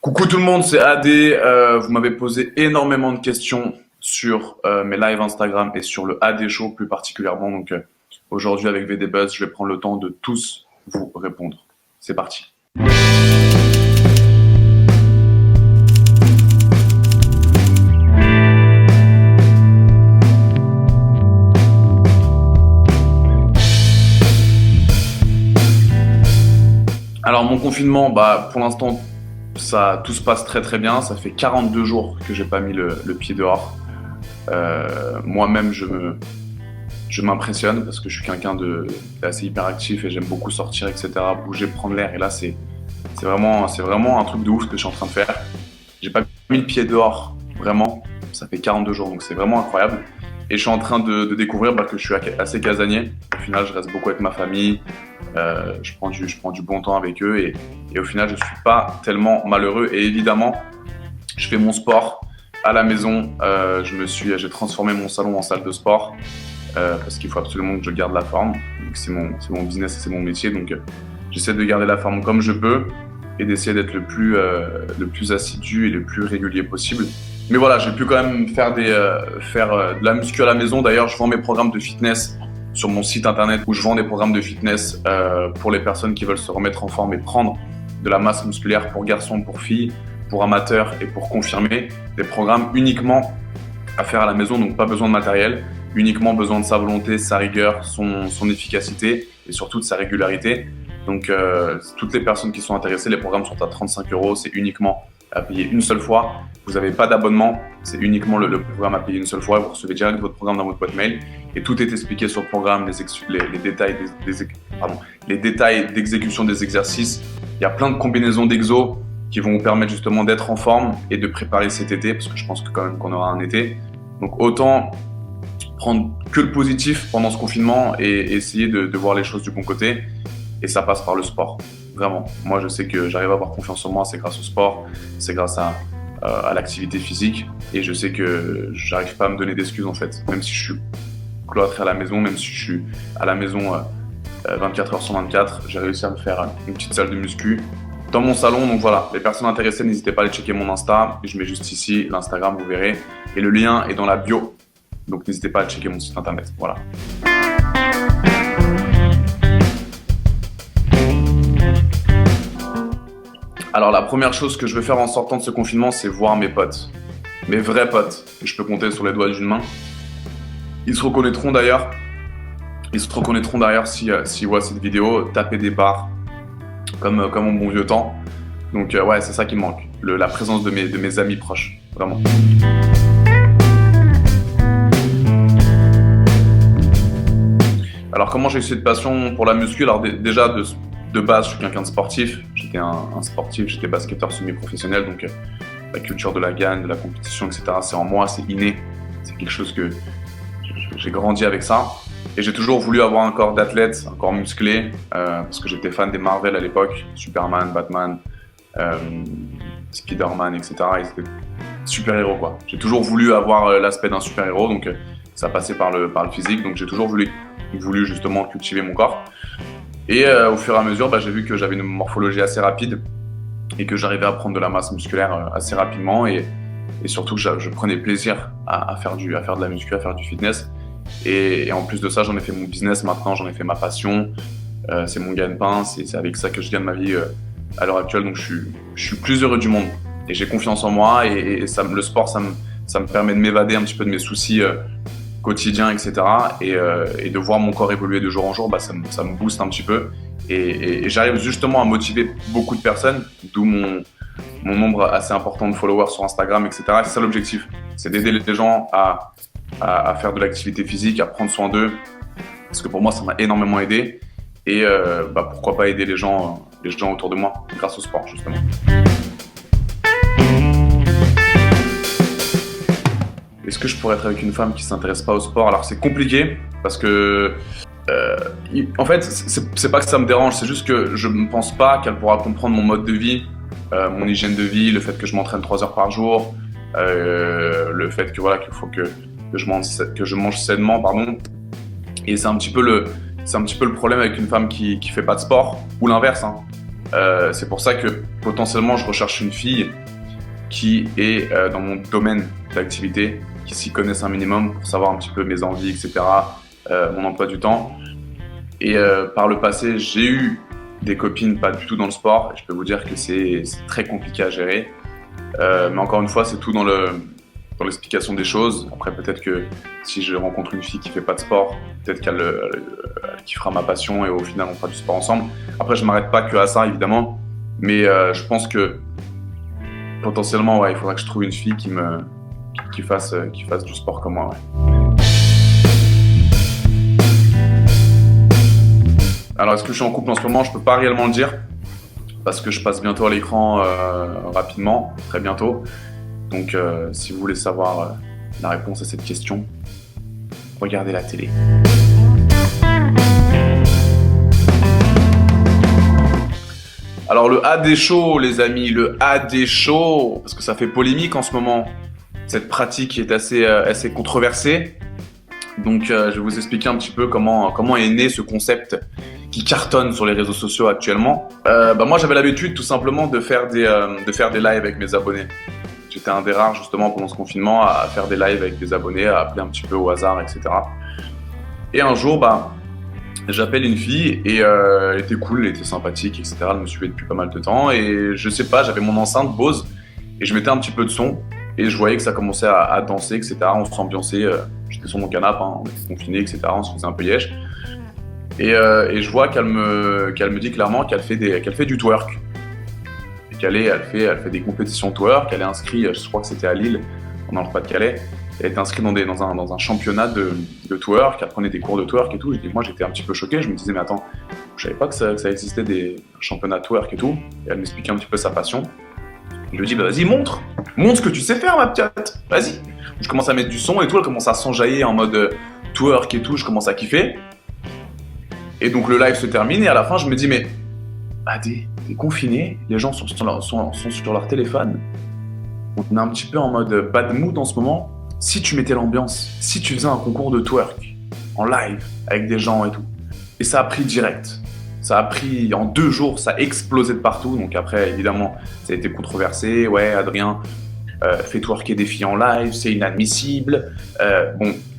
Coucou tout le monde, c'est AD. Vous m'avez posé énormément de questions sur mes lives Instagram et sur le AD Show plus particulièrement. Donc aujourd'hui avec VD Buzz, je vais prendre le temps de tous vous répondre. C'est parti. Alors mon confinement, pour l'instant, tout se passe très très bien. Ça fait 42 jours que j'ai pas mis le pied dehors. Moi-même, je m'impressionne parce que je suis quelqu'un d'assez hyperactif et j'aime beaucoup sortir, etc., bouger, prendre l'air. Et là, c'est vraiment un truc de ouf que je suis en train de faire. J'ai pas mis le pied dehors, vraiment. Ça fait 42 jours, donc c'est vraiment incroyable. Et je suis en train de découvrir que je suis assez casanier. Au final, je reste beaucoup avec ma famille. Je prends du bon temps avec eux et au final, je suis pas tellement malheureux. Et évidemment, je fais mon sport à la maison. J'ai transformé mon salon en salle de sport parce qu'il faut absolument que je garde la forme. C'est mon business et c'est mon métier. Donc, j'essaie de garder la forme comme je peux et d'essayer d'être le plus assidu et le plus régulier possible. Mais voilà, j'ai pu quand même faire de la muscu à la maison. D'ailleurs, je vends mes programmes de fitness sur mon site internet où je vends des programmes de fitness pour les personnes qui veulent se remettre en forme et prendre de la masse musculaire pour garçons, pour filles, pour amateurs et pour confirmer. Des programmes uniquement à faire à la maison, donc pas besoin de matériel, uniquement besoin de sa volonté, sa rigueur, son efficacité et surtout de sa régularité. Donc toutes les personnes qui sont intéressées, les programmes sont à 35 €, c'est uniquement à payer une seule fois. Vous n'avez pas d'abonnement, c'est uniquement le programme à payer une seule fois. Vous recevez direct votre programme dans votre boîte mail et tout est expliqué sur le programme, les détails d'exécution des exercices. Il y a plein de combinaisons d'exos qui vont vous permettre justement d'être en forme et de préparer cet été, parce que je pense que quand même qu'on aura un été. Donc autant prendre que le positif pendant ce confinement et essayer de voir les choses du bon côté. Et ça passe par le sport, vraiment. Moi, je sais que j'arrive à avoir confiance en moi, c'est grâce au sport, c'est grâce à l'activité physique. Et je sais que j'arrive pas à me donner d'excuses, en fait. Même si je suis cloîtré à la maison, même si je suis à la maison 24 h sur 24, j'ai réussi à me faire une petite salle de muscu dans mon salon. Donc voilà, les personnes intéressées, n'hésitez pas à aller checker mon Insta. Je mets juste ici l'Instagram, vous verrez. Et le lien est dans la bio. Donc n'hésitez pas à checker mon site internet. Voilà. Alors la première chose que je vais faire en sortant de ce confinement, c'est voir mes potes. Mes vrais potes, que je peux compter sur les doigts d'une main. Ils se reconnaîtront d'ailleurs s'ils voient cette vidéo, taper des barres comme au bon vieux temps. Donc ouais, c'est ça qui me manque, la présence de mes amis proches, vraiment. Alors comment j'ai eu cette passion pour la muscu? Alors déjà de base, je suis quelqu'un de sportif. J'étais un sportif, j'étais basketteur semi-professionnel, donc la culture de la gagne, de la compétition, etc., c'est en moi, c'est inné. C'est quelque chose que j'ai grandi avec ça. Et j'ai toujours voulu avoir un corps d'athlète, un corps musclé, parce que j'étais fan des Marvel à l'époque, Superman, Batman, Spider-Man, etc. Ils étaient super-héros, quoi. J'ai toujours voulu avoir l'aspect d'un super-héros, donc ça passait par le physique, donc j'ai toujours voulu justement cultiver mon corps. Et au fur et à mesure, j'ai vu que j'avais une morphologie assez rapide et que j'arrivais à prendre de la masse musculaire assez rapidement et surtout que je prenais plaisir à faire de la muscu, à faire du fitness. Et en plus de ça, j'en ai fait mon business maintenant, j'en ai fait ma passion, c'est mon gagne-pain, c'est avec ça que je gagne ma vie à l'heure actuelle. Donc je suis plus heureux du monde et j'ai confiance en moi et le sport, ça me permet de m'évader un petit peu de mes soucis quotidien, etc. Et de voir mon corps évoluer de jour en jour, ça me booste un petit peu. Et j'arrive justement à motiver beaucoup de personnes, d'où mon nombre assez important de followers sur Instagram, etc. Et c'est ça l'objectif, c'est d'aider les gens à faire de l'activité physique, à prendre soin d'eux. Parce que pour moi, ça m'a énormément aidé. Et pourquoi pas aider les gens autour de moi grâce au sport, justement. Est-ce que je pourrais être avec une femme qui ne s'intéresse pas au sport? Alors c'est compliqué parce que en fait c'est pas que ça me dérange, c'est juste que je ne pense pas qu'elle pourra comprendre mon mode de vie, mon hygiène de vie, le fait que je m'entraîne 3 heures par jour, le fait qu'il faut que je mange sainement, pardon. Et c'est un petit peu le problème avec une femme qui fait pas de sport, ou l'inverse, hein. C'est pour ça que potentiellement je recherche une fille qui est dans mon domaine d'activité, qui s'y connaisse un minimum pour savoir un petit peu mes envies, etc., mon emploi du temps. Et par le passé, j'ai eu des copines pas du tout dans le sport. Et je peux vous dire que c'est très compliqué à gérer. Mais encore une fois, c'est tout dans l'explication des choses. Après, peut-être que si je rencontre une fille qui fait pas de sport, peut-être qu'elle kiffera ma passion et au final, on fera du sport ensemble. Après, je m'arrête pas que à ça, évidemment. Mais je pense que potentiellement, ouais, il faudra que je trouve une fille qui fasse du sport comme moi. Ouais. Alors, est-ce que je suis en couple en ce moment? Je peux pas réellement le dire parce que je passe bientôt à l'écran rapidement, très bientôt. Donc, si vous voulez savoir la réponse à cette question, regardez la télé. Alors, le AD Show, les amis, le AD Show, parce que ça fait polémique en ce moment. Cette pratique est assez controversée. Donc, je vais vous expliquer un petit peu comment est né ce concept qui cartonne sur les réseaux sociaux actuellement. Moi, j'avais l'habitude tout simplement de faire des lives avec mes abonnés. J'étais un des rares justement pendant ce confinement à faire des lives avec des abonnés, à appeler un petit peu au hasard, etc. Et un jour, j'appelle une fille et elle était cool, elle était sympathique, etc. Elle me suivait depuis pas mal de temps et je sais pas, j'avais mon enceinte Bose et je mettais un petit peu de son et je voyais que ça commençait à danser, etc. On se ambiançait, j'étais sur mon canapé, on était confinés, etc. On se faisait un peu yesh. Et je vois qu'elle me dit clairement qu'elle fait du twerk. Et elle fait des compétitions twerk. Elle est inscrite, je crois que c'était à Lille, dans le Pas-de-Calais. Elle était inscrite dans un championnat de twerk. Elle prenait des cours de twerk et tout. Moi, j'étais un petit peu choqué. Je me disais, mais attends, je savais pas que ça existait des championnats de twerk et tout. Et elle m'expliquait un petit peu sa passion. Je lui dis, vas-y, montre ce que tu sais faire, ma petite. Vas-y. Je commence à mettre du son et tout. Elle commence à s'enjailler en mode twerk et tout. Je commence à kiffer. Et donc le live se termine et à la fin je me dis mais t'es confiné, les gens sont sur leur téléphone, on est un petit peu en mode bad mood en ce moment. Si tu mettais l'ambiance, si tu faisais un concours de twerk en live avec des gens et tout, et ça a pris direct, ça a pris en 2 jours, ça a explosé de partout. Donc après évidemment ça a été controversé, ouais Adrien fait twerker des filles en live, c'est inadmissible.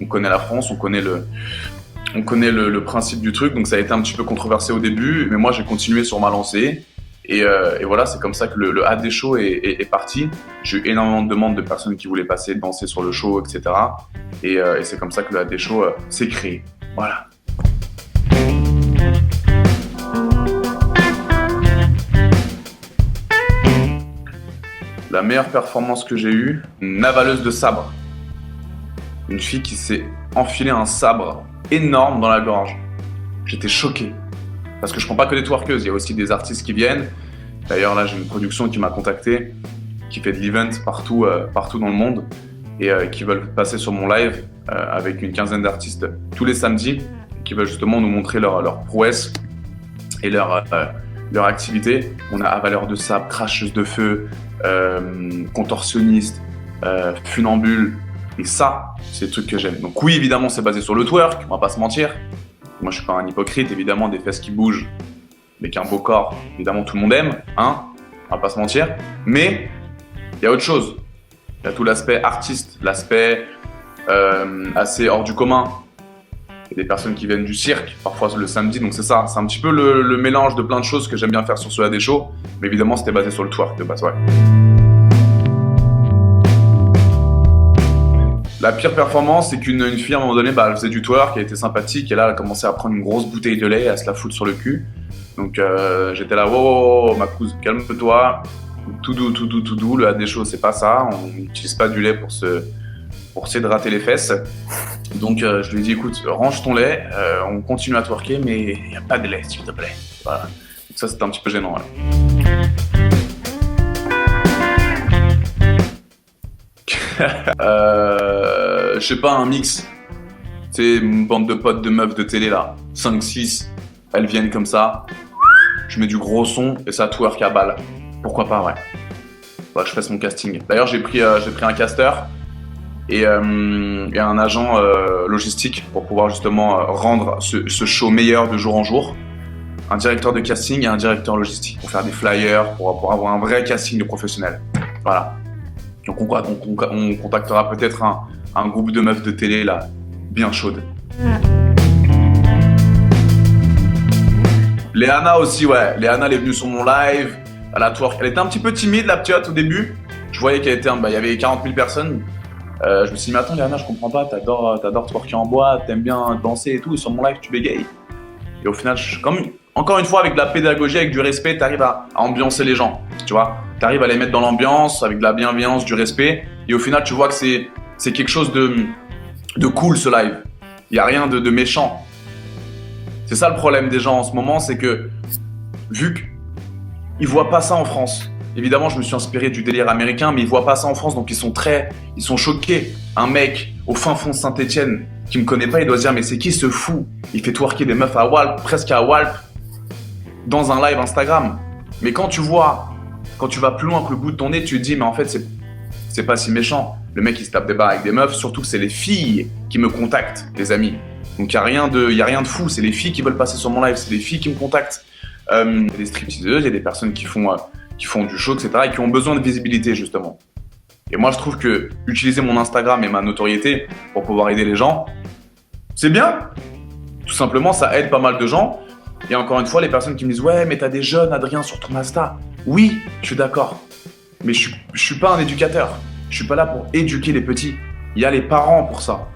On connaît la France, on connaît le principe du truc, donc ça a été un petit peu controversé au début, mais moi j'ai continué sur ma lancée, et voilà, c'est comme ça que le AD Show est parti. J'ai eu énormément de demandes de personnes qui voulaient passer, danser sur le show, etc. Et c'est comme ça que le AD Show s'est créé. Voilà. La meilleure performance que j'ai eue, une navaleuse de sabre. Une fille qui s'est enfilée un sabre énorme dans la gorge. J'étais choqué. Parce que je prends pas que des twerkeuses, il y a aussi des artistes qui viennent. D'ailleurs, là, j'ai une production qui m'a contacté, qui fait de l'event partout dans le monde et qui veulent passer sur mon live avec une quinzaine d'artistes tous les samedis, qui veulent justement nous montrer leur prouesse et leur activité. On a avaleur de sable, cracheuse de feu, contorsionniste, funambule. Et ça, c'est le truc que j'aime. Donc oui, évidemment, c'est basé sur le twerk, on va pas se mentir. Moi, je suis pas un hypocrite, évidemment, des fesses qui bougent, mais qu'un beau corps, évidemment, tout le monde aime, hein, on va pas se mentir. Mais il y a autre chose. Il y a tout l'aspect artiste, l'aspect assez hors du commun. Il y a des personnes qui viennent du cirque, parfois le samedi, donc c'est ça. C'est un petit peu le mélange de plein de choses que j'aime bien faire sur ce AD Show. Mais évidemment, c'était basé sur le twerk de base, ouais. La pire performance, c'est qu'une fille, à un moment donné, elle faisait du twerk, elle était sympathique, et là, elle a commencé à prendre une grosse bouteille de lait et à se la foutre sur le cul. Donc, j'étais là, wow, ma cousine, calme-toi, tout doux, le AD Show, c'est pas ça, on n'utilise pas du lait pour s'hydrater les fesses. Donc, je lui ai dit, écoute, range ton lait, on continue à twerker, mais il n'y a pas de lait, s'il te plaît. Voilà. Donc ça, c'était un petit peu gênant, ouais. Je sais pas, un mix. C'est une bande de potes de meufs de télé là, 5-6, elles viennent comme ça, je mets du gros son et ça twerk à balle. Pourquoi pas, ouais. Je fasse mon casting. D'ailleurs, j'ai pris un caster et un agent logistique pour pouvoir justement rendre ce show meilleur de jour en jour. un directeur de casting et un directeur logistique pour faire des flyers, pour avoir un vrai casting de professionnels. Voilà. Donc on contactera peut-être un groupe de meufs de télé là, bien chaudes. Léana aussi, ouais. Léana, elle est venue sur mon live. Elle était un petit peu timide, la petite, au début. Je voyais qu'elle était, il y avait 40 000 personnes. Je me suis dit, mais attends, Léana, je comprends pas. T'adores twerker en boîte, t'aimes bien danser et tout. Et sur mon live, tu bégayes. Et au final, encore une fois, avec de la pédagogie, avec du respect, t'arrives à ambiancer les gens. Tu vois, t'arrives à les mettre dans l'ambiance, avec de la bienveillance, du respect. Et au final, tu vois que c'est quelque chose de cool, ce live. Il n'y a rien de méchant. C'est ça le problème des gens en ce moment, c'est que vu qu'ils voient pas ça en France. Évidemment, je me suis inspiré du délire américain, mais ils voient pas ça en France, donc ils sont choqués. Un mec au fin fond de Saint-Etienne qui me connaît pas, il doit se dire mais c'est qui ce fou? Il fait twerker des meufs à Walp, presque à Walp, dans un live Instagram. Mais quand tu vas plus loin que le bout de ton nez, tu te dis mais en fait c'est pas si méchant. Le mec il se tape des barres avec des meufs, surtout que c'est les filles qui me contactent, les amis. Donc il y a rien de fou, c'est les filles qui veulent passer sur mon live, c'est les filles qui me contactent. Il y a des stripteaseuses, il y a des personnes qui font du show, etc. et qui ont besoin de visibilité justement. Et moi je trouve que utiliser mon Instagram et ma notoriété pour pouvoir aider les gens, c'est bien. Tout simplement, ça aide pas mal de gens. Et encore une fois, les personnes qui me disent ouais mais t'as des jeunes Adrien sur ton Insta. Oui, je suis d'accord. Mais je suis pas un éducateur. Je suis pas là pour éduquer les petits. Il y a les parents pour ça.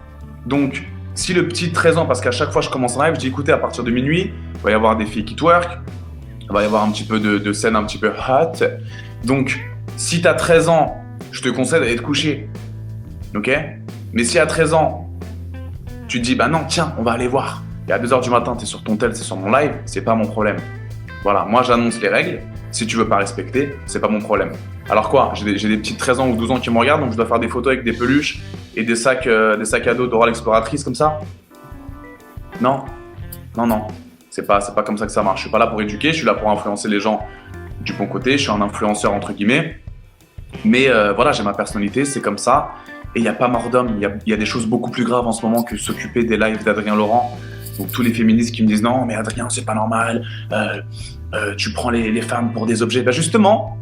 Donc si le petit de 13 ans, parce qu'à chaque fois je commence un live, je dis écoutez, à partir de minuit, il va y avoir des filles qui twerk, il va y avoir un petit peu de scène un petit peu hot. Donc, si tu as 13 ans, je te conseille d'aller te coucher. Ok? Mais si à 13 ans, tu te dis bah non, tiens, on va aller voir. Et à 2h du matin, tu es sur ton tel, c'est sur mon live, c'est pas mon problème. Voilà, moi j'annonce les règles. Si tu veux pas respecter, c'est pas mon problème. Alors quoi? J'ai des petits de 13 ans ou 12 ans qui me regardent, donc je dois faire des photos avec des peluches et des sacs à dos Dora l'exploratrice comme ça? Non. C'est pas comme ça que ça marche. Je suis pas là pour éduquer, je suis là pour influencer les gens du bon côté. Je suis un influenceur entre guillemets. Mais voilà, j'ai ma personnalité, c'est comme ça. Et il n'y a pas mort d'homme. Il y a des choses beaucoup plus graves en ce moment que s'occuper des lives d'Adrien Laurent. Donc tous les féministes qui me disent non, mais Adrien, c'est pas normal. Tu prends les femmes pour des objets. Ben justement,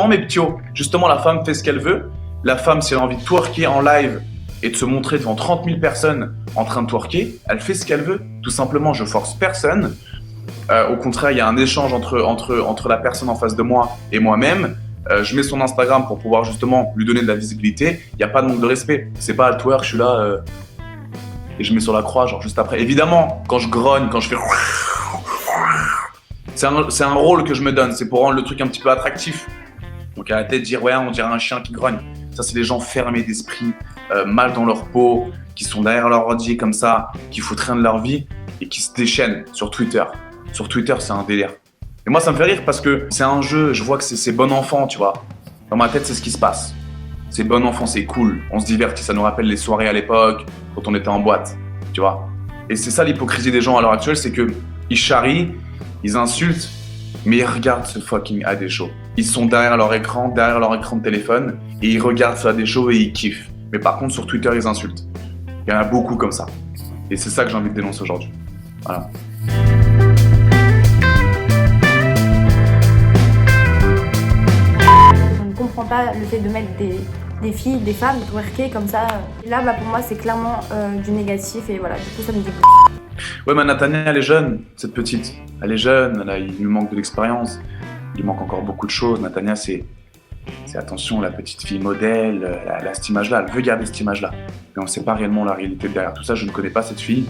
mes ptios. Justement, la femme fait ce qu'elle veut. La femme, si elle a envie de twerker en live et de se montrer devant 30 000 personnes en train de twerker, elle fait ce qu'elle veut. Tout simplement, je force personne. Au contraire, il y a un échange entre la personne en face de moi et moi-même. Je mets son Instagram pour pouvoir justement lui donner de la visibilité. Il n'y a pas de manque de respect. C'est pas twerk, je suis là et je mets sur la croix, genre juste après. Évidemment, quand je grogne, quand je fais... C'est un rôle que je me donne. C'est pour rendre le truc un petit peu attractif. Donc arrêtez de dire ouais, on dirait un chien qui grogne. Ça, c'est des gens fermés d'esprit, mal dans leur peau, qui sont derrière leur ordi comme ça, qui foutent rien de leur vie et qui se déchaînent sur Twitter. Sur Twitter, c'est un délire. Et moi, ça me fait rire parce que c'est un jeu, je vois que c'est bon enfant, tu vois. Dans ma tête, c'est ce qui se passe. C'est bon enfant, c'est cool. On se divertit, ça nous rappelle les soirées à l'époque, quand on était en boîte, tu vois. Et c'est ça l'hypocrisie des gens à l'heure actuelle, c'est que ils charrient, ils insultent, mais ils regardent ce fucking AD Show. Ils sont derrière leur écran de téléphone, et ils regardent ce AD Show et ils kiffent. Mais par contre, sur Twitter, ils insultent. Il y en a beaucoup comme ça. Et c'est ça que j'ai envie de dénoncer aujourd'hui. Voilà. Je ne comprends pas le fait de mettre des filles, des femmes twerker comme ça. Là, pour moi, c'est clairement du négatif et voilà, du coup, ça me dégoûte. Ouais, mais Nathania, elle est jeune, cette petite. Elle est jeune, il lui manque de l'expérience. Il manque encore beaucoup de choses. Nathania, c'est attention, la petite fille modèle, elle a cette image-là, elle veut garder cette image-là. Mais on ne sait pas réellement la réalité derrière tout ça. Je ne connais pas cette fille.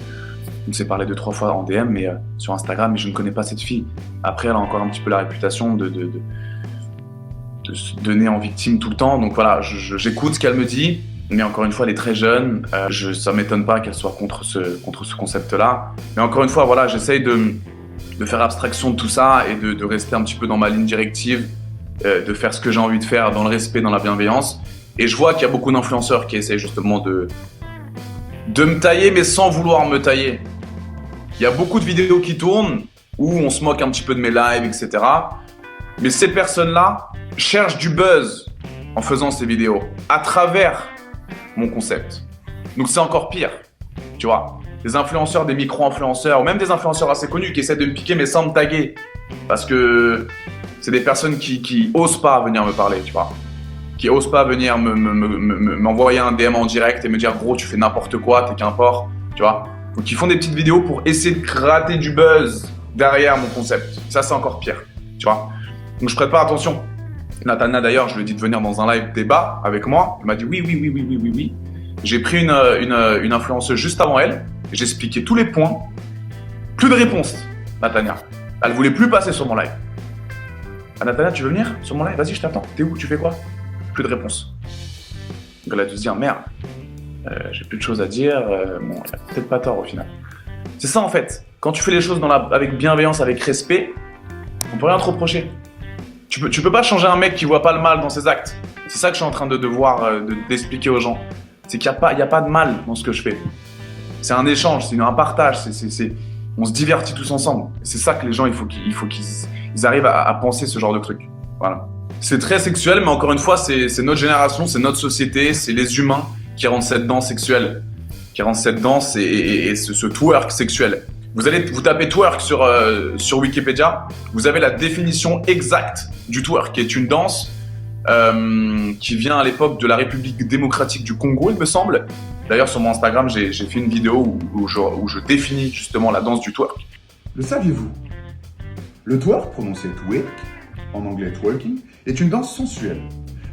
On s'est parlé 2-3 fois en DM, mais sur Instagram, mais je ne connais pas cette fille. Après, elle a encore un petit peu la réputation de se donner en victime tout le temps. Donc voilà, j'écoute ce qu'elle me dit, mais encore une fois, elle est très jeune. Ça ne m'étonne pas qu'elle soit contre ce concept-là. Mais encore une fois, voilà, j'essaye de faire abstraction de tout ça et de rester un petit peu dans ma ligne directive, de faire ce que j'ai envie de faire dans le respect, dans la bienveillance. Et je vois qu'il y a beaucoup d'influenceurs qui essayent justement de me tailler, mais sans vouloir me tailler. Il y a beaucoup de vidéos qui tournent où on se moque un petit peu de mes lives, etc. Mais ces personnes-là cherchent du buzz en faisant ces vidéos à travers mon concept. Donc c'est encore pire, tu vois. des influenceurs, des micro-influenceurs, ou même des influenceurs assez connus qui essaient de me piquer mais sans me taguer. Parce que c'est des personnes qui osent pas venir me parler, tu vois. Qui osent pas venir m'envoyer un DM en direct et me dire gros tu fais n'importe quoi, t'es qu'un porc, tu vois. Donc ils font des petites vidéos pour essayer de gratter du buzz derrière mon concept. Ça c'est encore pire, tu vois. Donc je prête pas attention. Nathana d'ailleurs, je lui ai dit de venir dans un live débat avec moi. Elle m'a dit oui. J'ai pris une influenceuse juste avant elle. J'ai expliqué tous les points. Plus de réponse, Nathana. Elle voulait plus passer sur mon live. Ah, Nathana, tu veux venir sur mon live? Vas-y, je t'attends. T'es où? Tu fais quoi? Plus de réponse. Donc elle a dû se dire merde, j'ai plus de choses à dire. Bon, il a peut-être pas tort au final. C'est ça en fait. Quand tu fais les choses avec bienveillance, avec respect, on peut rien te reprocher. Tu peux pas changer un mec qui voit pas le mal dans ses actes. C'est ça que je suis en train d'expliquer aux gens. C'est qu'il y a pas de mal dans ce que je fais. C'est un échange, c'est un partage. On se divertit tous ensemble. C'est ça que les gens, il faut qu'ils arrivent à penser ce genre de truc. Voilà. C'est très sexuel, mais encore une fois, c'est notre génération, c'est notre société, c'est les humains qui rendent cette danse sexuelle, qui rendent cette danse et ce twerk sexuel. Vous tapez twerk sur Wikipédia, vous avez la définition exacte du twerk, qui est une danse qui vient à l'époque de la République démocratique du Congo, il me semble. D'ailleurs, sur mon Instagram, j'ai fait une vidéo où je définis justement la danse du twerk. Le saviez-vous? Le twerk, prononcé twerk, en anglais twerking, est une danse sensuelle.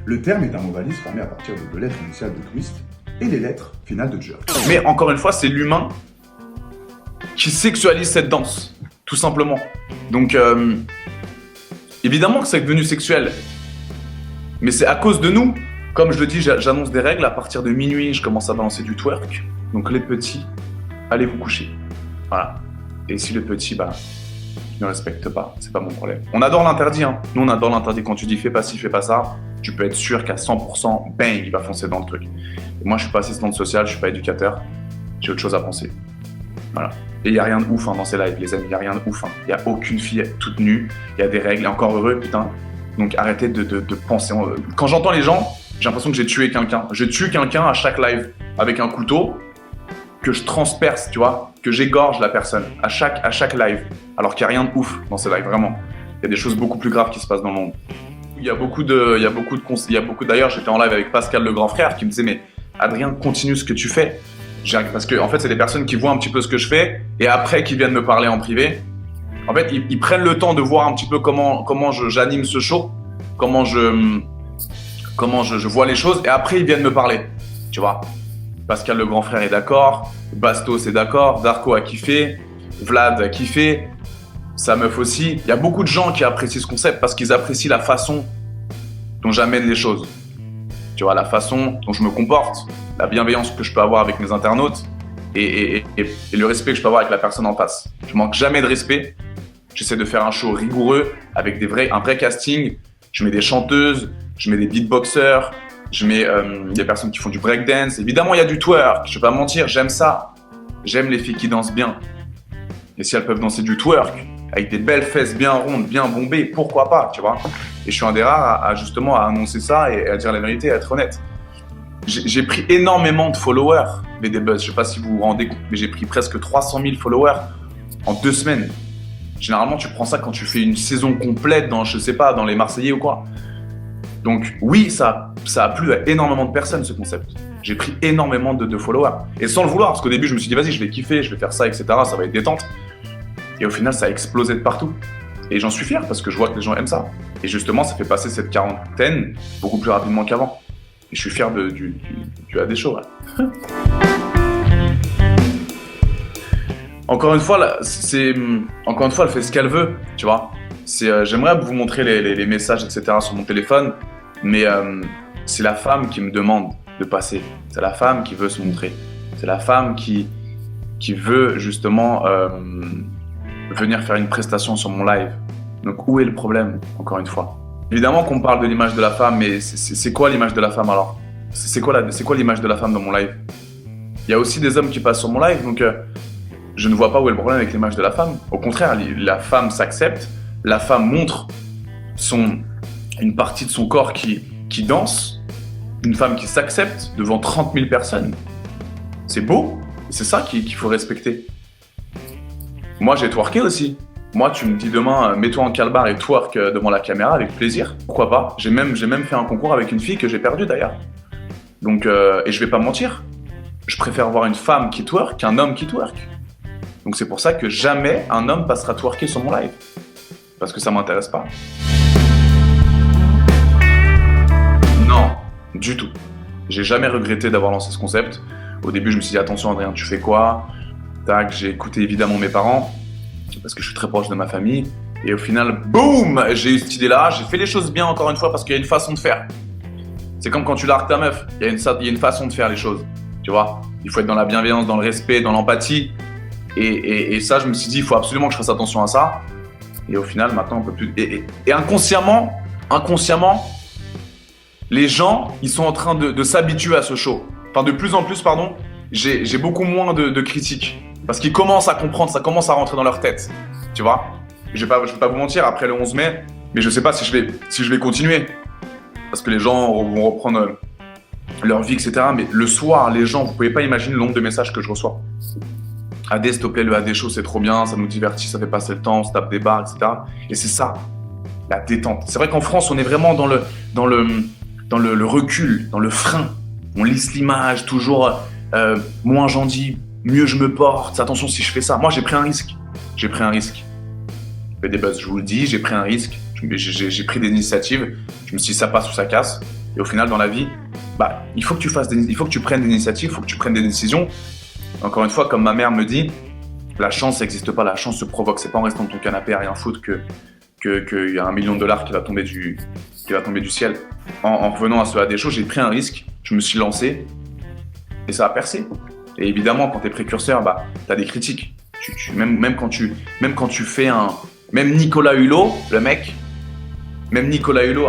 Le terme est un mot valise formé à partir de 2 lettres initiales de twist et les lettres finales de jerk. Mais encore une fois, c'est l'humain qui sexualise cette danse, tout simplement. Donc, évidemment que c'est devenu sexuel, mais c'est à cause de nous. Comme je le dis, j'annonce des règles. À partir de minuit, je commence à balancer du twerk. Donc les petits, allez vous coucher. Voilà. Et si le petit, ne respecte pas, c'est pas mon problème. On adore l'interdit, hein. Nous, on adore l'interdit. Quand tu dis fais pas ci, fais pas ça, tu peux être sûr qu'à 100%, bang, il va foncer dans le truc. Et moi, je suis pas assistante sociale, je suis pas éducateur. J'ai autre chose à penser. Voilà. Et il n'y a rien de ouf dans ces lives, les amis. Il n'y a rien de ouf. Il n'y a aucune fille toute nue. Il y a des règles. Et encore heureux, putain. Donc arrêtez de penser. Quand j'entends les gens, j'ai l'impression que j'ai tué quelqu'un. Je tue quelqu'un à chaque live avec un couteau que je transperce, tu vois, que j'égorge la personne à chaque live. Alors qu'il n'y a rien de ouf dans ces lives, vraiment. Il y a des choses beaucoup plus graves qui se passent dans le monde. D'ailleurs, j'étais en live avec Pascal le grand frère qui me disait mais Adrien, continue ce que tu fais. Parce que en fait, c'est des personnes qui voient un petit peu ce que je fais et après qui viennent me parler en privé. En fait, ils prennent le temps de voir un petit peu comment j'anime ce show, comment je vois les choses et après ils viennent me parler. Tu vois, Pascal le grand frère est d'accord, Bastos est d'accord, Darko a kiffé, Vlad a kiffé, sa meuf aussi. Il y a beaucoup de gens qui apprécient ce concept parce qu'ils apprécient la façon dont j'amène les choses. Tu vois, la façon dont je me comporte, la bienveillance que je peux avoir avec mes internautes et le respect que je peux avoir avec la personne en face. Je manque jamais de respect. J'essaie de faire un show rigoureux avec un vrai casting. Je mets des chanteuses, je mets des beatboxers, je mets des personnes qui font du breakdance. Évidemment, il y a du twerk. Je vais pas mentir, j'aime ça. J'aime les filles qui dansent bien. Et si elles peuvent danser du twerk avec des belles fesses bien rondes, bien bombées, pourquoi pas, tu vois. Et je suis un des rares à justement à annoncer ça et à dire la vérité et à être honnête. J'ai pris énormément de followers, mais des buzz. Je sais pas si vous vous rendez compte, mais j'ai pris presque 300 000 followers en 2 semaines. Généralement, tu prends ça quand tu fais une saison complète dans, je sais pas, dans les Marseillais ou quoi. Donc oui, ça a plu à énormément de personnes, ce concept. J'ai pris énormément de followers. Et sans le vouloir, parce qu'au début, je me suis dit, vas-y, je vais kiffer, je vais faire ça, etc. Ça va être détente. Et au final, ça a explosé de partout. Et j'en suis fier parce que je vois que les gens aiment ça. Et justement, ça fait passer cette quarantaine beaucoup plus rapidement qu'avant. Et je suis fier du AD Show. Ouais. Encore une fois, elle fait ce qu'elle veut, tu vois. J'aimerais vous montrer les messages, etc. sur mon téléphone, mais c'est la femme qui me demande de passer. C'est la femme qui veut se montrer. C'est la femme qui veut justement venir faire une prestation sur mon live. Donc où est le problème, encore une fois? Évidemment qu'on parle de l'image de la femme, mais c'est quoi l'image de la femme alors? C'est quoi l'image de la femme dans mon live? Il y a aussi des hommes qui passent sur mon live, donc je ne vois pas où est le problème avec l'image de la femme. Au contraire, la femme s'accepte, la femme montre une partie de son corps qui danse, une femme qui s'accepte devant 30 000 personnes. C'est beau, C'est ça qu'il faut respecter. Moi, j'ai twerké aussi. Moi, tu me dis demain, mets-toi en calbar et twerk devant la caméra avec plaisir. Pourquoi pas? J'ai même fait un concours avec une fille que j'ai perdue d'ailleurs. Donc, et je vais pas mentir, je préfère voir une femme qui twerk qu'un homme qui twerk. Donc c'est pour ça que jamais un homme passera twerker sur mon live. Parce que ça m'intéresse pas. Non, du tout. J'ai jamais regretté d'avoir lancé ce concept. Au début, je me suis dit, attention Adrien, tu fais quoi? Tac, j'ai écouté évidemment mes parents, parce que je suis très proche de ma famille. Et au final, boum, j'ai eu cette idée-là. J'ai fait les choses bien encore une fois parce qu'il y a une façon de faire. C'est comme quand tu largues ta meuf. Il y a une façon de faire les choses. Tu vois? Il faut être dans la bienveillance, dans le respect, dans l'empathie. Et ça, je me suis dit, il faut absolument que je fasse attention à ça. Et au final, maintenant, on peut plus. Et inconsciemment, les gens, ils sont en train de s'habituer à ce show. Enfin, de plus en plus, pardon, j'ai beaucoup moins de critiques. Parce qu'ils commencent à comprendre, ça commence à rentrer dans leur tête. Tu vois? Je vais pas vous mentir, après le 11 mai, mais je sais pas si je vais continuer. Parce que les gens vont reprendre leur vie, etc. Mais le soir, les gens, vous pouvez pas imaginer le nombre de messages que je reçois. AD, s'il te plaît, le AD Show, c'est trop bien, ça nous divertit, ça fait passer le temps, on se tape des barres, etc. Et c'est ça, la détente. C'est vrai qu'en France, on est vraiment dans le recul, dans le frein. On lisse l'image, toujours moins j'en dis, mieux je me porte. Attention si je fais ça. Moi, j'ai pris un risque. J'ai fait des buzz, je vous le dis, j'ai pris un risque. J'ai pris des initiatives. Je me suis dit, ça passe ou ça casse. Et au final, dans la vie, il faut que tu prennes des initiatives, il faut que tu prennes des décisions. Encore une fois, comme ma mère me dit, la chance n'existe pas, la chance se provoque. C'est pas en restant dans ton canapé à rien foutre qu'il y a $1 million qui va tomber du ciel. En revenant à ce AD Show, j'ai pris un risque, je me suis lancé et ça a percé. Et évidemment, quand tu es précurseur, tu as des critiques. Même quand tu fais même Nicolas Hulot, un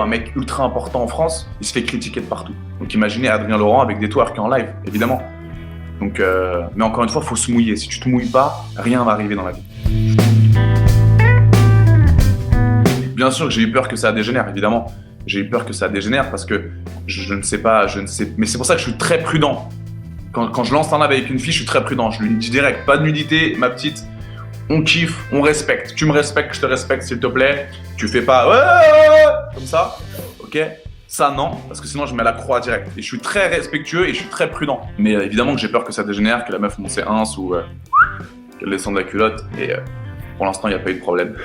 mec ultra important en France, il se fait critiquer de partout. Donc imaginez Adrien Laurent avec des twerks en live, évidemment. Donc, mais encore une fois, il faut se mouiller. Si tu te mouilles pas, rien va arriver dans la vie. Bien sûr que j'ai eu peur que ça dégénère, évidemment. J'ai eu peur que ça dégénère parce que je ne sais. Mais c'est pour ça que je suis très prudent. Quand je lance un live avec une fille, je suis très prudent. Je lui dis direct, pas de nudité, ma petite. On kiffe, on respecte. Tu me respectes, je te respecte, s'il te plaît. Tu fais pas comme ça, ok? Ça, non, parce que sinon je mets la croix direct. Et je suis très respectueux et je suis très prudent. Mais évidemment que j'ai peur que ça dégénère, que la meuf monte ses ins ou qu'elle descende la culotte. Et pour l'instant, il n'y a pas eu de problème.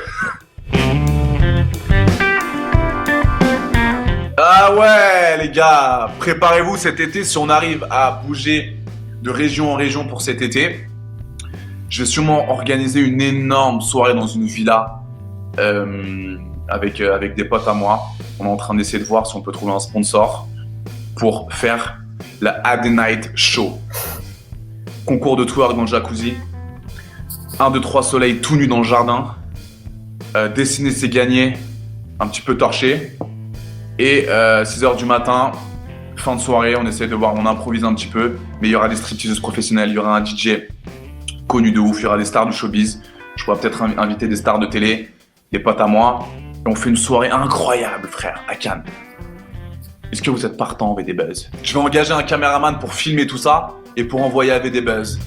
Ah ouais, les gars, préparez-vous cet été. Si on arrive à bouger de région en région pour cet été, je vais sûrement organiser une énorme soirée dans une villa avec des potes à moi. On est en train d'essayer de voir si on peut trouver un sponsor pour faire la AD Night Show. Concours de twerk dans le jacuzzi. 1, 2, 3 soleils tout nu dans le jardin. Dessiner c'est gagner. Un petit peu torché. Et 6h du matin, fin de soirée, on essaie de voir, on improvise un petit peu. Mais il y aura des stripteaseuses professionnelles, il y aura un DJ connu de ouf, il y aura des stars du showbiz. Je pourrais peut-être inviter des stars de télé, des potes à moi. Et on fait une soirée incroyable, frère, à Cannes. Est-ce que vous êtes partant, VD Buzz? Je vais engager un caméraman pour filmer tout ça et pour envoyer à VD Buzz.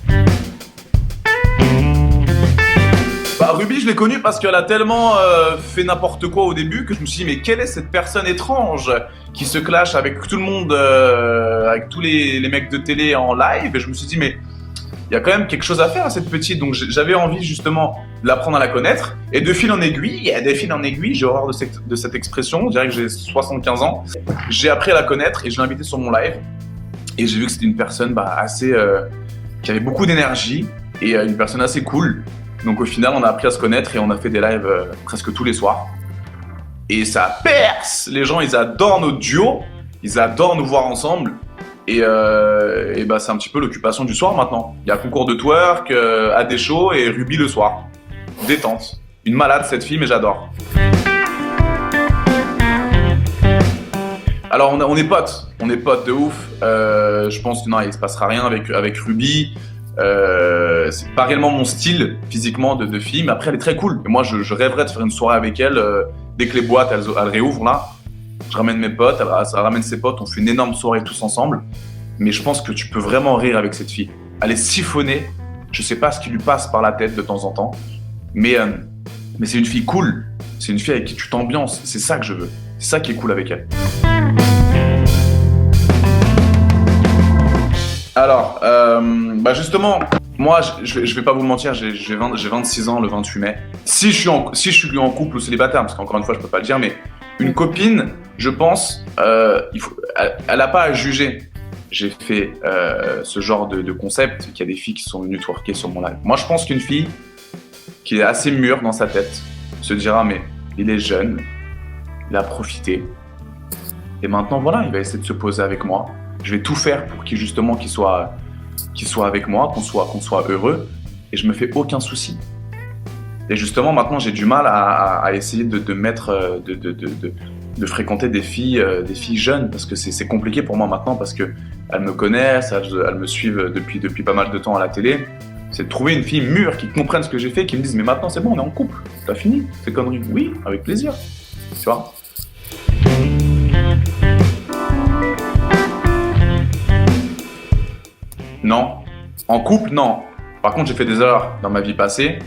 Ruby, je l'ai connue parce qu'elle a tellement fait n'importe quoi au début que je me suis dit, mais quelle est cette personne étrange qui se clash avec tout le monde, avec tous les mecs de télé en live? Et je me suis dit, mais il y a quand même quelque chose à faire à cette petite. Donc j'avais envie justement de l'apprendre à la connaître. Et de fil en aiguille, j'ai horreur de cette expression, je dirais que j'ai 75 ans. J'ai appris à la connaître et je l'ai invitée sur mon live. Et j'ai vu que c'était une personne assez qui avait beaucoup d'énergie et une personne assez cool. Donc au final, on a appris à se connaître et on a fait des lives presque tous les soirs. Et ça perce! Les gens, ils adorent notre duo, ils adorent nous voir ensemble. Et c'est un petit peu l'occupation du soir maintenant. Il y a concours de twerk, AD Show et Ruby le soir. Détente. Une malade cette fille, mais j'adore. Alors on est potes de ouf. Je pense que non, il se passera rien avec Ruby. C'est pas réellement mon style physiquement de fille, mais après elle est très cool. Et moi je rêverais de faire une soirée avec elle dès que les boîtes elles réouvrent là. Je ramène mes potes, elle ramène ses potes, on fait une énorme soirée tous ensemble. Mais je pense que tu peux vraiment rire avec cette fille. à les siphonner. Je sais pas ce qui lui passe par la tête de temps en temps, mais c'est une fille cool. C'est une fille avec qui tu t'ambiances. C'est ça que je veux. C'est ça qui est cool avec elle. Alors, justement, moi, je vais pas vous mentir, j'ai 26 ans le 28 mai. Si je suis en couple ou célibataire, parce qu'encore une fois, je peux pas le dire, mais une copine, je pense, elle a pas à juger. J'ai fait ce genre de concept, qu'il y a des filles qui sont venues twerker sur mon live. Moi, je pense qu'une fille qui est assez mûre dans sa tête se dira, mais il est jeune, il a profité, et maintenant, voilà, il va essayer de se poser avec moi. Je vais tout faire pour qu'il soit avec moi, qu'on soit heureux, et je me fais aucun souci. Et justement, maintenant, j'ai du mal à essayer de fréquenter des filles jeunes, parce que c'est compliqué pour moi maintenant, parce que elles me connaissent, elles me suivent depuis pas mal de temps à la télé. C'est de trouver une fille mûre qui comprenne ce que j'ai fait, qui me dise mais maintenant c'est bon, on est en couple, t'as fini ces conneries. Oui, avec plaisir, tu vois. Non. En couple, non. Par contre, j'ai fait des erreurs dans ma vie passée.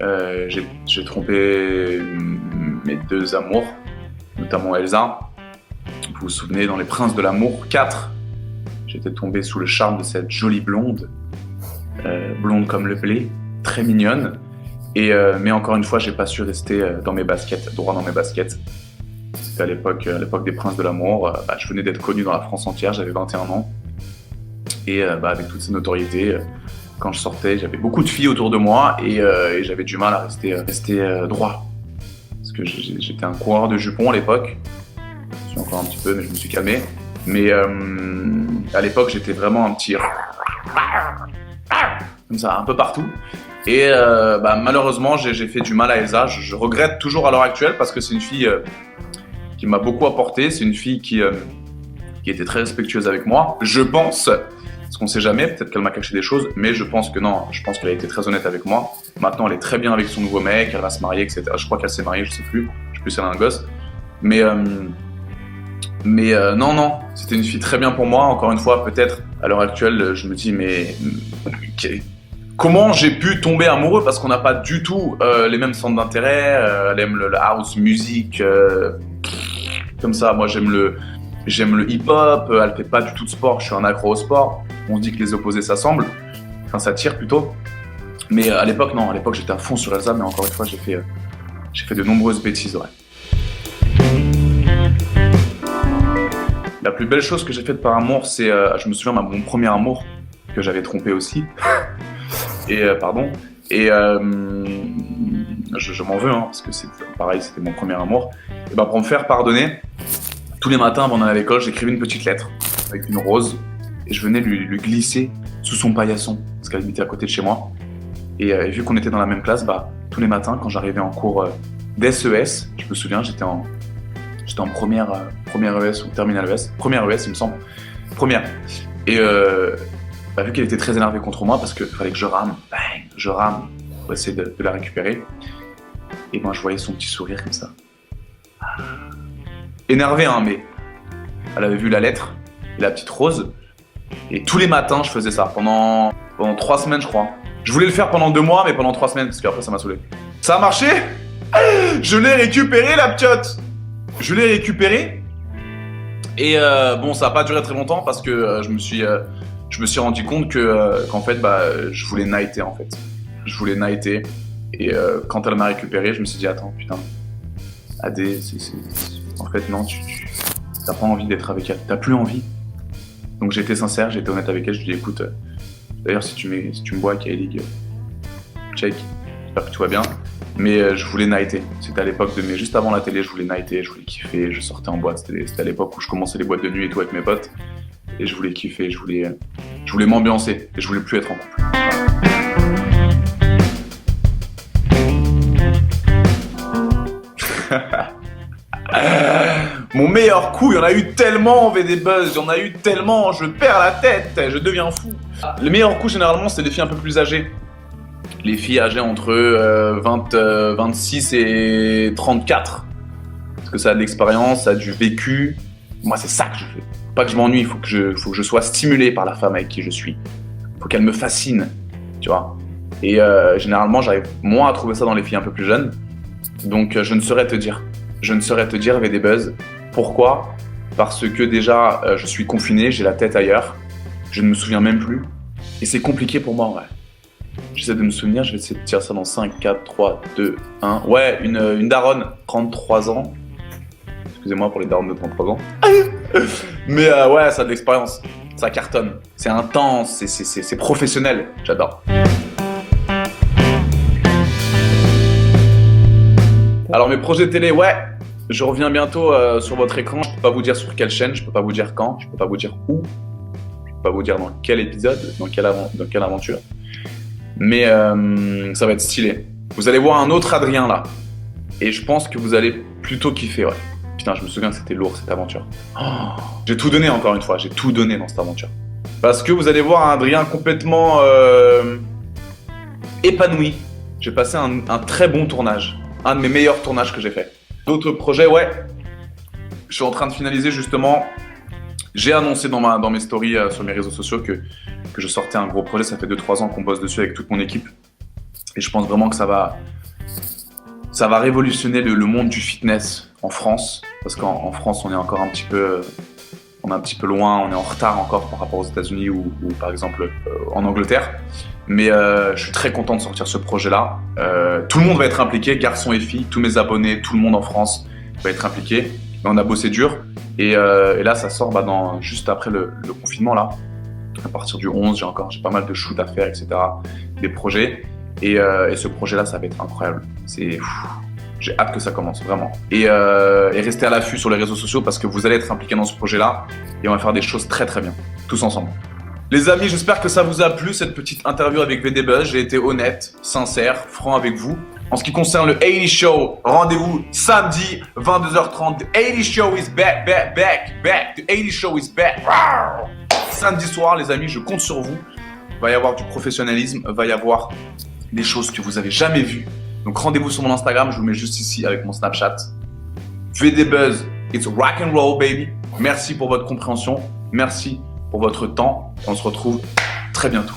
J'ai trompé mes 2 amours, notamment Elsa. Vous vous souvenez, dans Les Princes de l'amour 4, j'étais tombé sous le charme de cette jolie blonde, blonde comme le blé, très mignonne. Mais encore une fois, j'ai pas su rester droit dans mes baskets. C'était à l'époque des Princes de l'amour. Je venais d'être connu dans la France entière, j'avais 21 ans. Et avec toute ces notoriétés, quand je sortais, j'avais beaucoup de filles autour de moi et j'avais du mal à rester droit. Parce que j'étais un coureur de jupons à l'époque. Je suis encore un petit peu, mais je me suis calmé. Mais à l'époque, j'étais vraiment un petit... comme ça, un peu partout. Et malheureusement, j'ai fait du mal à Elsa. Je regrette toujours à l'heure actuelle parce que c'est une fille qui m'a beaucoup apporté. C'est une fille qui était très respectueuse avec moi. Je pense... Parce qu'on sait jamais, peut-être qu'elle m'a caché des choses, mais je pense que non, je pense qu'elle a été très honnête avec moi. Maintenant, elle est très bien avec son nouveau mec, elle va se marier, etc. Je crois qu'elle s'est mariée, je sais plus si elle a un gosse. Mais non, c'était une fille très bien pour moi. Encore une fois, peut-être, à l'heure actuelle, je me dis, mais comment j'ai pu tomber amoureux? Parce qu'on n'a pas du tout les mêmes centres d'intérêt. Elle aime le house music, comme ça. Moi, j'aime le hip-hop, elle fait pas du tout de sport, je suis un accro au sport. On dit que les opposés s'assemblent, enfin s'attirent plutôt. Mais à l'époque, non, j'étais à fond sur Elsa, mais encore une fois, j'ai fait de nombreuses bêtises, ouais. La plus belle chose que j'ai faite par amour, c'est, je me souviens, mon premier amour, que j'avais trompé aussi. Je m'en veux, parce que c'est pareil, c'était mon premier amour. Et pour me faire pardonner, tous les matins avant d'aller à l'école, j'écrivais une petite lettre avec une rose et je venais lui glisser sous son paillasson parce qu'elle habitait à côté de chez moi. Et vu qu'on était dans la même classe, tous les matins quand j'arrivais en cours d'SES, je me souviens, j'étais en première ES ou terminale ES, première ES il me semble, première. Et vu qu'elle était très énervée contre moi parce qu'il fallait que je rame pour essayer de la récupérer. Et je voyais son petit sourire comme ça. Énervé, mais elle avait vu la lettre et la petite rose. Et tous les matins, je faisais ça pendant 3 semaines, je crois. Je voulais le faire pendant 2 mois, mais pendant 3 semaines, parce qu'après, ça m'a saoulé. Ça a marché? Je l'ai récupéré, la ptiote! Je l'ai récupéré. Et ça n'a pas duré très longtemps parce que je me suis rendu compte qu'en fait, je voulais nighter, en fait. Je voulais nighter. Et quand elle m'a récupéré, je me suis dit, attends, putain, Adé, en fait, non, tu t'as pas envie d'être avec elle, t'as plus envie. Donc j'ai été sincère, j'ai été honnête avec elle, je lui ai dit écoute, d'ailleurs si tu me vois avec A-League, check, j'espère que tout va bien. Mais je voulais nighter, c'était à l'époque juste avant la télé, je voulais nighter, je voulais kiffer, je sortais en boîte, c'était à l'époque où je commençais les boîtes de nuit et tout avec mes potes. Et je voulais kiffer, je voulais m'ambiancer, et je voulais plus être en couple. Mon meilleur coup, il y en a eu tellement en VD Buzz, j'en ai eu tellement, je perds la tête, je deviens fou. Les meilleurs coups, généralement, c'est des filles un peu plus âgées. Les filles âgées entre 26 et 34. Parce que ça a de l'expérience, ça a du vécu. Moi, c'est ça que je fais. Faut pas que je m'ennuie, il faut que je sois stimulé par la femme avec qui je suis. faut qu'elles me fascinent, tu vois. Et généralement, j'arrive moins à trouver ça dans les filles un peu plus jeunes. Donc, je ne saurais te dire. Je ne saurais te dire VD Buzz. Pourquoi ? Parce que déjà, je suis confiné, j'ai la tête ailleurs. Je ne me souviens même plus. Et c'est compliqué pour moi, ouais. J'essaie de me souvenir, je vais essayer de tirer ça dans 5, 4, 3, 2, 1. Ouais, une daronne, 33 ans. Excusez-moi pour les darons de 33 ans. Mais ouais, ça a de l'expérience. Ça cartonne. C'est intense, c'est professionnel. J'adore. Alors mes projets télé, ouais, je reviens bientôt sur votre écran. Je peux pas vous dire sur quelle chaîne, je peux pas vous dire quand, je peux pas vous dire où, je peux pas vous dire dans quel épisode, dans quelle aventure. Mais ça va être stylé. Vous allez voir un autre Adrien là. Et je pense que vous allez plutôt kiffer, ouais. Putain, je me souviens que c'était lourd cette aventure. Oh, j'ai tout donné encore une fois, j'ai tout donné dans cette aventure. Parce que vous allez voir un Adrien complètement épanoui. J'ai passé un très bon tournage. Un de mes meilleurs tournages que j'ai fait. D'autres projets, ouais. Je suis en train de finaliser justement. J'ai annoncé dans mes stories sur mes réseaux sociaux que je sortais un gros projet. Ça fait 2-3 ans qu'on bosse dessus avec toute mon équipe. Et je pense vraiment que ça va révolutionner le monde du fitness en France. Parce qu'en France, on est encore un petit peu loin, on est en retard encore par rapport aux États-Unis ou par exemple en Angleterre. Mais je suis très content de sortir ce projet-là. Tout le monde va être impliqué, garçons et filles, tous mes abonnés, tout le monde en France va être impliqué. Mais on a bossé dur. Et là, ça sort juste après le confinement. Là. À partir du 11, j'ai pas mal de shoots à faire, etc. Des projets. Et ce projet-là, ça va être incroyable. J'ai hâte que ça commence, vraiment. Et restez à l'affût sur les réseaux sociaux parce que vous allez être impliqués dans ce projet-là. Et on va faire des choses très très bien, tous ensemble. Les amis, j'espère que ça vous a plu, cette petite interview avec VD Buzz. J'ai été honnête, sincère, franc avec vous. En ce qui concerne le 80 Show, rendez-vous samedi, 22h30. The 80 Show is back. The 80 Show is back. Samedi soir, les amis, je compte sur vous. Il va y avoir du professionnalisme, il va y avoir des choses que vous n'avez jamais vues. Donc rendez-vous sur mon Instagram, je vous mets juste ici avec mon Snapchat. VD Buzz, it's rock and roll, baby. Merci pour votre compréhension, merci pour votre temps. On se retrouve très bientôt.